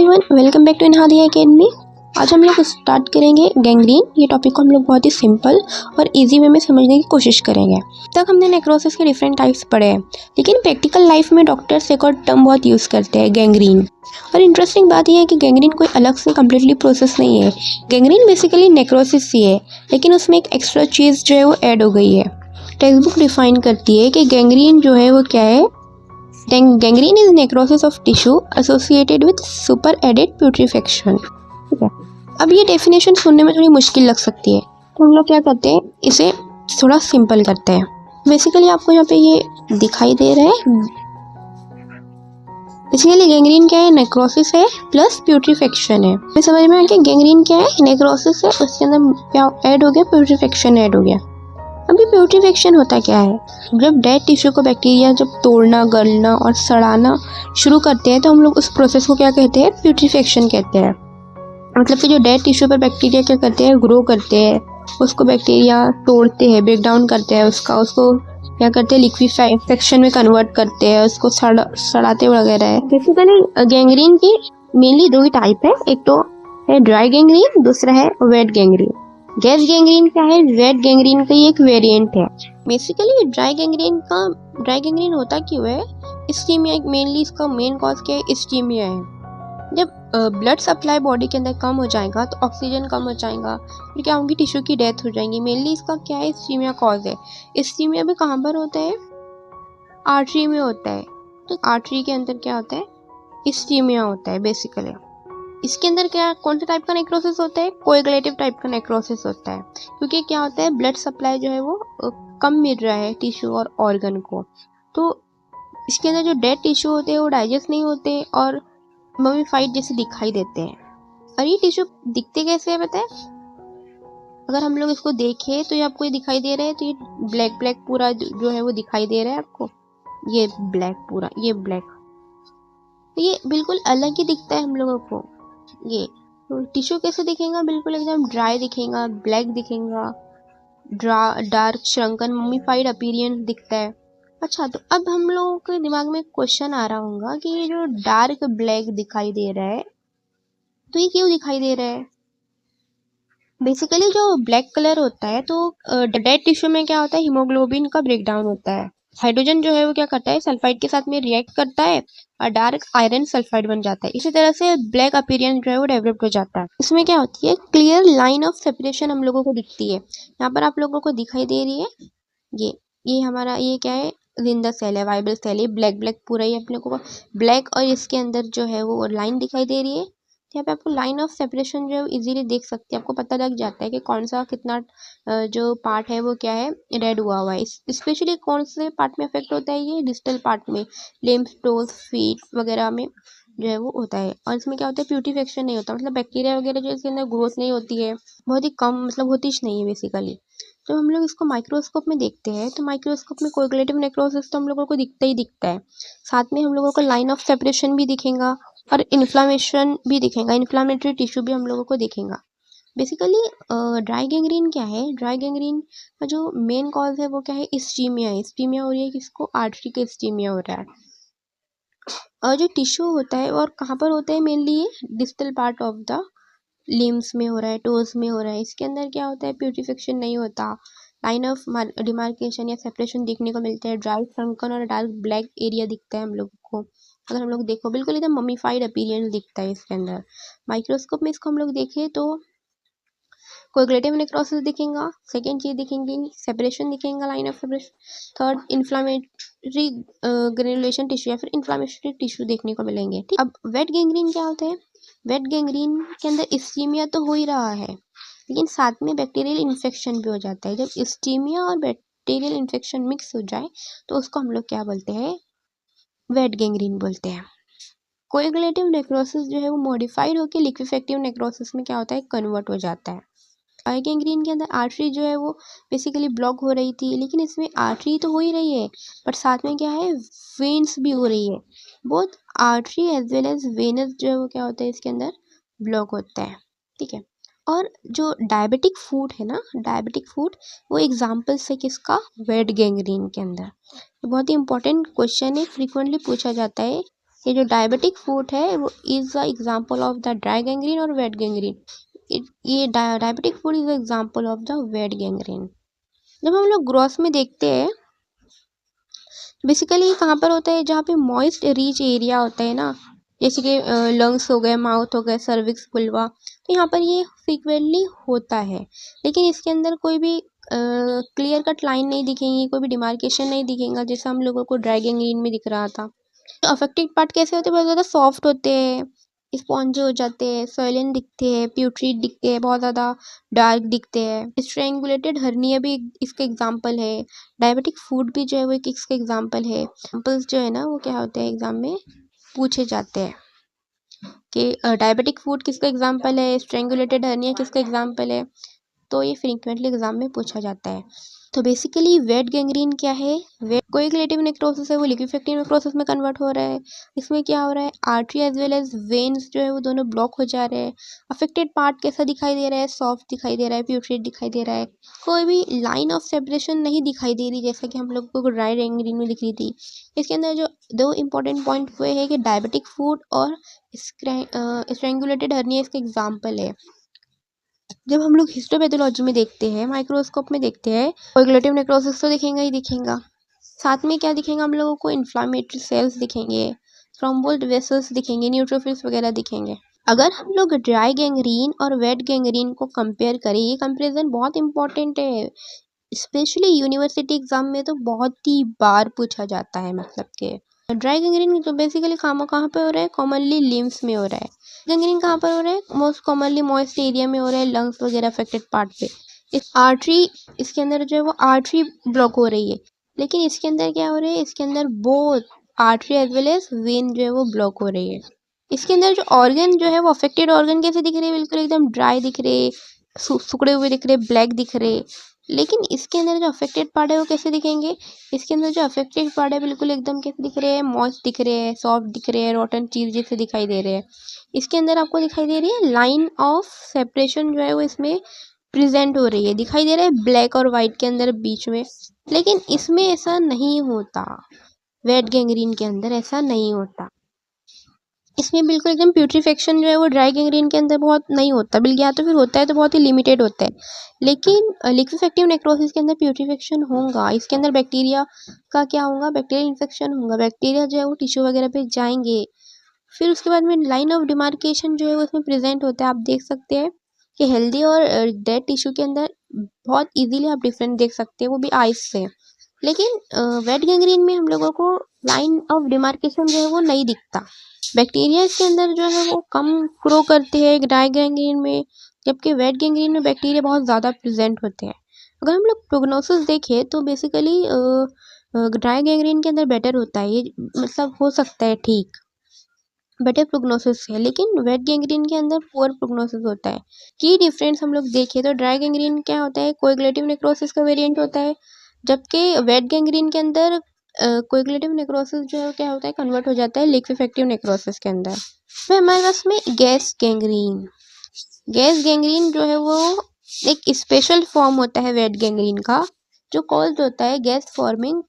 Everyone, welcome back to इनहादिया academy. आज हम लोग स्टार्ट करेंगे गैंग्रीन। ये टॉपिक को हम लोग बहुत ही सिंपल और इजी वे में समझने की कोशिश करेंगे। तक हमने नेक्रोसिस के डिफरेंट टाइप्स पढ़े हैं, लेकिन प्रैक्टिकल लाइफ में डॉक्टर्स एक और टर्म बहुत यूज़ करते हैं, गैंग्रीन। और इंटरेस्टिंग बात यह है कि गैंग्रीन कोई अलग से कम्प्लीटली प्रोसेस नहीं है। गैंग्रीन बेसिकली नेक्रोसिस ही है, लेकिन उसमें एक एक्स्ट्रा चीज़ जो है वो ऐड हो गई है। टेक्स्ट बुक डिफाइन करती है कि गैंग्रीन जो है वो क्या है। Gangrene is necrosis of tissue associated with super added putrefaction। ठीक है, अब ये डेफिनेशन सुनने में थोड़ी मुश्किल लग सकती है, तो हम लोग क्या करते हैं, इसे थोड़ा सिंपल करते हैं। बेसिकली आपको यहाँ पे ये दिखाई दे रहा है। बेसिकली गैंग्रीन क्या है, नेक्रोसिस है प्लस प्यूट्रीफेक्शन है। मैं समझ में आ गया गैंग्रीन क्या है, नेक्रोसिस है, उसके अंदर क्या ऐड हो गया, प्यूट्रीफेक्शन ऐड हो गया। अभी प्यूट्रीफेक्शन होता क्या है, जब डेड टिश्यू को बैक्टीरिया जब तोड़ना, गलना और सड़ाना शुरू करते हैं तो हम लोग उस प्रोसेस को क्या कहते हैं, प्यूट्रीफेक्शन कहते हैं। मतलब कि जो डेड टिश्यू पर बैक्टीरिया क्या करते हैं, ग्रो करते हैं, उसको बैक्टीरिया तोड़ते हैं, ब्रेक डाउन करते हैं, उसको क्या करते हैं, लिक्विफेक्शन में कन्वर्ट करते हैं, उसको सड़ाते वगैरह है। बेसिकली गैंग्रीन की मेनली दो ही टाइप है, एक तो है ड्राई गैंग्रीन, दूसरा है वेट गैंग्रीन। गैस गैंग्रीन क्या है, वेट गैंग्रीन का ही एक वेरिएंट है। बेसिकली ड्राई गैंग्रीन होता क्यों है, इस्कीमिया मेनली, इसका मेन कॉज क्या है, इस्कीमिया है। जब ब्लड सप्लाई बॉडी के अंदर कम हो जाएगा तो ऑक्सीजन कम हो जाएगा, फिर क्या होगी, टिश्यू की डेथ हो जाएगी। मेनली इसका क्या है, इस्कीमिया कॉज है। इस्कीमिया भी कहाँ पर होता है, आर्टरी में होता है। तो आर्टरी के अंदर क्या होता है, इस्कीमिया होता है बेसिकली। इसके अंदर क्या, कौन सा टाइप का नेक्रोसिस होता है, कोएगुलेटिव टाइप का नेक्रोसिस होता है, क्योंकि क्या होता है, ब्लड सप्लाई जो है वो कम मिल रहा है टिश्यू और ऑर्गन को। तो इसके अंदर जो डेड टिश्यू होते हैं वो डाइजेस्ट नहीं होते और ममीफाइड जैसे दिखाई देते हैं। और ये टिश्यू दिखते कैसे है पता है, अगर हम लोग इसको देखें तो ये आपको ये दिखाई दे रहा है, तो ये ब्लैक ब्लैक पूरा जो है वो दिखाई दे रहा है आपको, ये ब्लैक पूरा, ये ब्लैक, तो ये बिल्कुल अलग ही दिखता है हम लोगों को। ये तो टिश्यू कैसे दिखेगा, बिल्कुल एकदम ड्राई दिखेगा, ब्लैक दिखेगा, डार्क श्रंकन ममीफाइड अपीयरेंस दिखता है। अच्छा, तो अब हम लोगों के दिमाग में क्वेश्चन आ रहा होगा कि ये जो डार्क ब्लैक दिखाई दे रहा है, तो ये क्यों दिखाई दे रहा है। बेसिकली जो ब्लैक कलर होता है, तो डेड टिश्यू में क्या होता है, हीमोग्लोबिन का ब्रेकडाउन होता है। हाइड्रोजन जो है वो क्या करता है, सल्फाइड के साथ में रिएक्ट करता है और डार्क आयरन सल्फाइड बन जाता है। इसी तरह से ब्लैक अपीयरेंस जो है वो डेवलप हो जाता है। इसमें क्या होती है, क्लियर लाइन ऑफ सेपरेशन हम लोगों को दिखती है। यहाँ पर आप लोगों को दिखाई दे रही है, ये हमारा ये क्या है, जिंदा सेल है, वाइबल सेल है, ब्लैक ब्लैक पूरा ही अपने को ब्लैक, और इसके अंदर जो है वो लाइन दिखाई दे रही है। यहाँ पे आपको लाइन ऑफ सेपरेशन जो है इजीली देख सकते हैं, आपको पता लग जाता है कि कौन सा कितना जो पार्ट है वो क्या है, रेड हुआ है। स्पेशली कौन से पार्ट में इफेक्ट होता है, ये डिस्टल पार्ट में, लिम्फ, टोज, फीट वगैरह में जो है वो होता है। और इसमें क्या होता है, प्यूट्रीफेक्शन नहीं होता, मतलब बैक्टीरिया वगैरह जो इसके अंदर ग्रोथ नहीं होती है, बहुत ही कम, मतलब होती ही नहीं है बेसिकली। जब हम लोग इसको माइक्रोस्कोप में देखते हैं तो माइक्रोस्कोप में कोएगुलेटिव नेक्रोसिस तो हम लोगों को दिखता ही दिखता है, साथ में हम लोगों को लाइन ऑफ सेपरेशन भी दिखेगा और इन्फ्लामेशन भी दिखेगा, इन्फ्लामेटरी टिश्यू भी हम लोगों को दिखेगा। बेसिकली ड्राई गैंग्रीन क्या है, ड्राई गैंग्रीन का जो मेन कॉज है वो क्या है, इस्कीमिया है। इस्कीमिया हो रही है किसको, आर्टरी का इस्कीमिया हो रहा है। और जो टिश्यू होता है और कहाँ पर होता है, मेनली ये distal part of the limbs में हो रहा है, टोज में हो रहा है। इसके अंदर क्या होता है, प्यूट्रीफेक्शन नहीं होता, लाइन ऑफ डिमार्केशन या सेपरेशन देखने को मिलता है, ड्राई फ्रंकन और डार्क ब्लैक एरिया दिखता है हम लोग को। अगर हम लोग देखो बिल्कुल एकदम ममीफाइड अपीयरेंस दिखता है इसके अंदर। माइक्रोस्कोप में इसको हम लोग देखें तो कोएगुलेटिव नेक्रोसिस दिखेगा, सेकेंड चीज दिखेंगी सेपरेशन दिखेगा, line of separation, third inflammatory granulation tissue या फिर इन्फ्लामेटरी टिश्यू देखने को मिलेंगे। ठीक, अब वेट गैंग्रीन क्या होता है, वेट गैंग्रीन के अंदर इस्कीमिया तो हो ही रहा है, लेकिन साथ में बैक्टीरियल इन्फेक्शन भी हो जाता है। जब इस्कीमिया और बैक्टीरियल इन्फेक्शन मिक्स हो जाए तो उसको हम लोग क्या बोलते हैं, वेट गैंग्रीन बोलते हैं। कोएगुलेटिव नेक्रोसिस जो है वो मॉडिफाइड होकर लिक्विफेक्टिव नेक्रोसिस में क्या होता है, कन्वर्ट हो जाता है। आई गैंग्रीन के अंदर आर्टरी जो है वो बेसिकली ब्लॉक हो रही थी, लेकिन इसमें आर्टरी तो हो ही रही है, बट साथ में क्या है, वेन्स भी हो रही है। Both artery as well as veins जो है वो क्या होता है, इसके अंदर ब्लॉक होता है। ठीक है, और जो डायबिटिक फूड है ना, डायबिटिक फूड वो एग्जाम्पल्स है किसका, वेट गैंग्रीन के अंदर। बहुत ही इंपॉर्टेंट क्वेश्चन है, फ्रीक्वेंटली पूछा जाता है ये जो डायबिटिक फूड है वो is the example of the dry gangrene और वेट गैंग्रीन। ये diabetic food is the example of the wait gangrene. जब हम लोग ग्रॉस में देखते हैं, बेसिकली कहाँ पर होता है, जहाँ पे मॉइस्ट रिच एरिया होता है ना, जैसे कि लंग्स हो गए, माउथ हो गए, सर्विक्स, पुलवा, तो यहाँ पर ये फ्रीक्वेंटली होता है। लेकिन इसके अंदर कोई भी क्लियर कट लाइन नहीं दिखेंगी, कोई भी डिमार्केशन नहीं दिखेगा, जैसा हम लोगों को ड्राई गैंग्रीन में दिख रहा था। तो अफेक्टेड पार्ट कैसे होते हैं, बहुत ज़्यादा सॉफ्ट होते हैं, स्पॉन्जी हो जाते हैं, सोइलिन दिखते हैं, प्यूट्रीड दिखते हैं, बहुत ज़्यादा डार्क दिखते हैं। स्ट्रेंगुलेटेड हर्निया भी इसका एग्जाम्पल है। डायबिटिक फूड भी जो है वो एक इसका एग्जाम्पल है। एग्जाम्पल्स जो है ना वो क्या होते हैं, एग्जाम में पूछे जाते हैं कि डायबिटिक फूड किसका एग्जाम्पल है, स्ट्रेंगुलेटेड हर्निया किसका एग्जाम्पल है, तो ये फ्रीक्वेंटली एग्जाम में पूछा जाता है। तो बेसिकली वेट गैंग्रीन क्या है, वेट कोएगुलेटिव नेक्रोसिस है, वो लिक्विफेक्टिव नेक्रोसिस में कन्वर्ट हो रहा है। इसमें क्या हो रहा है, artery as well as veins जो है वो दोनों ब्लॉक हो जा रहे हैं। अफेक्टेड पार्ट कैसा दिखाई दे रहा है, सॉफ्ट दिखाई दे रहा है, प्यूट्रेट दिखाई दे रहा है, कोई भी लाइन ऑफ सेपरेशन नहीं दिखाई दे रही, जैसा कि हम लोग को ड्राई गैंग्रीन में दिख रही थी। इसके अंदर जो दो इंपॉर्टेंट पॉइंट हुए हैं कि डायबिटिक फूड और स्ट्रेंगुलेटेड हर्निया इसका एग्जाम्पल है। जब हम लोग हिस्टोपैथोलॉजी में देखते हैं, माइक्रोस्कोप में देखते हैं, कोएगुलेटिव नेक्रोसिस तो दिखेगा ही दिखेगा, साथ में क्या दिखेगा हम लोगों को, इन्फ्लामेटरी सेल्स दिखेंगे, थ्रोम्बोल्ड वेसल्स दिखेंगे, न्यूट्रोफिल्स वगैरह दिखेंगे। अगर हम लोग ड्राई गैंग्रीन और वेट गैंग्रीन को कंपेयर करें, ये कंपेरिजन बहुत इंपॉर्टेंट है, स्पेशली यूनिवर्सिटी एग्जाम में तो बहुत ही बार पूछा जाता है। मतलब कि ड्राई गैंग्रीन तो बेसिकली कहाँ पे हो रहा है, कॉमनली लिम्स में हो रहा है। गैंग्रीन कहाँ पर हो रहा है, मोस्ट कॉमनली मॉइस्ट एरिया में हो रहा है, लंग्स वगैरह अफेक्टेड पार्ट पे। इस आर्टरी, इसके अंदर जो है वो आर्टरी ब्लॉक हो रही है, लेकिन इसके अंदर क्या हो रहा है, इसके अंदर both artery as well as vein जो है वो ब्लॉक हो रही है। इसके अंदर जो ऑर्गन जो है वो अफेक्टेड ऑर्गन कैसे दिख रहे हैं, बिल्कुल एकदम ड्राई दिख रहे, सिकुड़े हुए दिख रहे, ब्लैक दिख रहे। लेकिन इसके अंदर जो अफेक्टेड पार्ट है वो कैसे दिखेंगे, इसके अंदर जो अफेक्टेड पार्ट है बिल्कुल एकदम कैसे दिख रहे हैं, मॉइस्ट दिख रहे हैं, सॉफ्ट दिख रहे हैं, रॉटन चीज जैसे दिखाई दे रहे हैं। इसके अंदर आपको दिखाई दे रही है लाइन ऑफ सेपरेशन जो है वो इसमें प्रेजेंट हो रही है, दिखाई दे रहा है ब्लैक और वाइट के अंदर बीच में। लेकिन इसमें ऐसा नहीं होता, वेट गैंग्रीन के अंदर ऐसा नहीं होता। इसमें बिल्कुल एकदम प्यूट्रीफेक्शन जो है वो ड्राई गैंग्रीन के अंदर बहुत नहीं होता, बल्कि या तो फिर होता है तो बहुत ही लिमिटेड होता है। लेकिन लिक्विफेक्टिव नेक्रोसिस के अंदर प्यूट्रीफेक्शन होगा, इसके अंदर बैक्टीरिया का क्या होगा, बैक्टीरियल इन्फेक्शन होगा, बैक्टीरिया जो है वो टिश्यू वगैरह पे जाएंगे। फिर उसके बाद में लाइन ऑफ डिमार्केशन जो है वो इसमें प्रेजेंट होता है। आप देख सकते हैं कि हेल्दी और डेड टिश्यू के अंदर बहुत इजीली आप डिफरेंट देख सकते हैं, वो भी आइस से। लेकिन वेट गैंग्रीन में हम लोगों को लाइन ऑफ डिमार्केशन जो है वो नहीं दिखता। बैक्टीरिया इसके अंदर जो है वो कम ग्रो करते हैं ड्राई गैंग्रीन में, जबकि वेट गैंग्रीन में बैक्टीरिया बहुत ज़्यादा प्रेजेंट होते हैं। अगर हम लोग प्रोग्नोसिस देखें तो बेसिकली ड्राई गैंग्रीन के अंदर बेटर होता है, ये मतलब हो सकता है ठीक, बेटर प्रोग्नोसिस है। लेकिन वेट गैंग्रीन के अंदर पुअर प्रोग्नोसिस होता है। की डिफरेंस हम लोग देखें तो ड्राई गैंग्रीन क्या होता है, कोएगुलेटिव नेक्रोसिस का वेरिएंट होता है, जबकि वेट गैंग्रीन के अंदर कोएगुलेटिव नेक्रोसिस जो है क्या होता है, कन्वर्ट हो जाता है लिक्विफेक्टिव नेक्रोसिस के अंदर। फिर हमारे पास में गैस गैंग्रीन। गैस गैंग्रीन जो है वो एक स्पेशल फॉर्म होता है वेट गैंग्रीन का, जो कॉज्ड होता है गैस फॉर्मिंग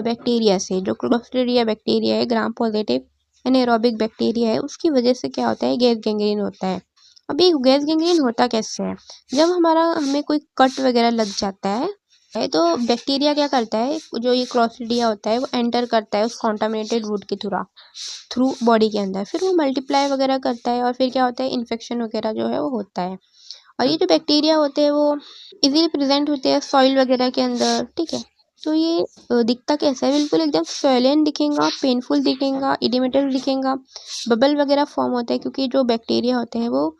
बैक्टीरिया से, जो क्लोस्ट्रीडिया बैक्टीरिया है, ग्राम पॉजिटिव एनारोबिक बैक्टीरिया है, उसकी वजह से क्या होता है, गैस गैंग्रीन होता है। अब ये गैस गैंग्रीन होता कैसे है, जब हमें कोई कट वगैरह लग जाता है तो बैक्टीरिया क्या करता है, जो ये क्लोस्ट्रीडिया होता है वो एंटर करता है उस कॉन्टामिनेटेड वुड के थ्रू बॉडी के अंदर, फिर वो मल्टीप्लाई वगैरह करता है और फिर क्या होता है, इन्फेक्शन वगैरह जो है वो होता है। और ये जो बैक्टीरिया होते हैं वो इजीली प्रेजेंट होते हैं सॉइल वगैरह के अंदर, ठीक है। तो ये दिखता कैसा है, बिल्कुल एकदम स्वैलन दिखेगा, पेनफुल दिखेगा, इडिमेटल दिखेगा, बबल वगैरह फॉर्म होता है, क्योंकि जो बैक्टीरिया होते हैं वो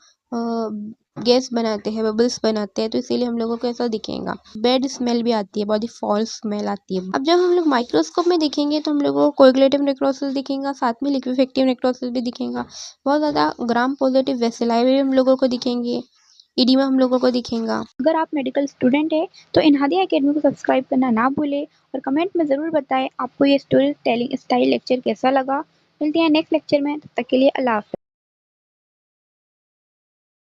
गैस बनाते हैं, बबल्स बनाते हैं, तो इसीलिए हम लोगों को ऐसा दिखेगा। बैड स्मेल भी आती है, बहुत ही फॉल स्मेल आती है। अब जब हम लोग माइक्रोस्कोप में देखेंगे तो हम लोगों को कोएगुलेटिव नेक्रोसिस दिखेगा, साथ में लिक्विफेक्टिव नेक्रोसिस भी दिखेगा, बहुत ज़्यादा ग्राम पॉजिटिव वेसिलाई भी हम लोगों को दिखेंगे, इडीमा हम लोगों को दिखेगा। अगर आप मेडिकल स्टूडेंट हैं तो इनहादिया एकेडमी को सब्सक्राइब करना ना भूलें और कमेंट में ज़रूर बताएं आपको ये स्टोरी टेलिंग स्टाइल लेक्चर कैसा लगा। मिलते हैं नेक्स्ट लेक्चर में, तब तक के लिए अल्लाह हाफ़िज़।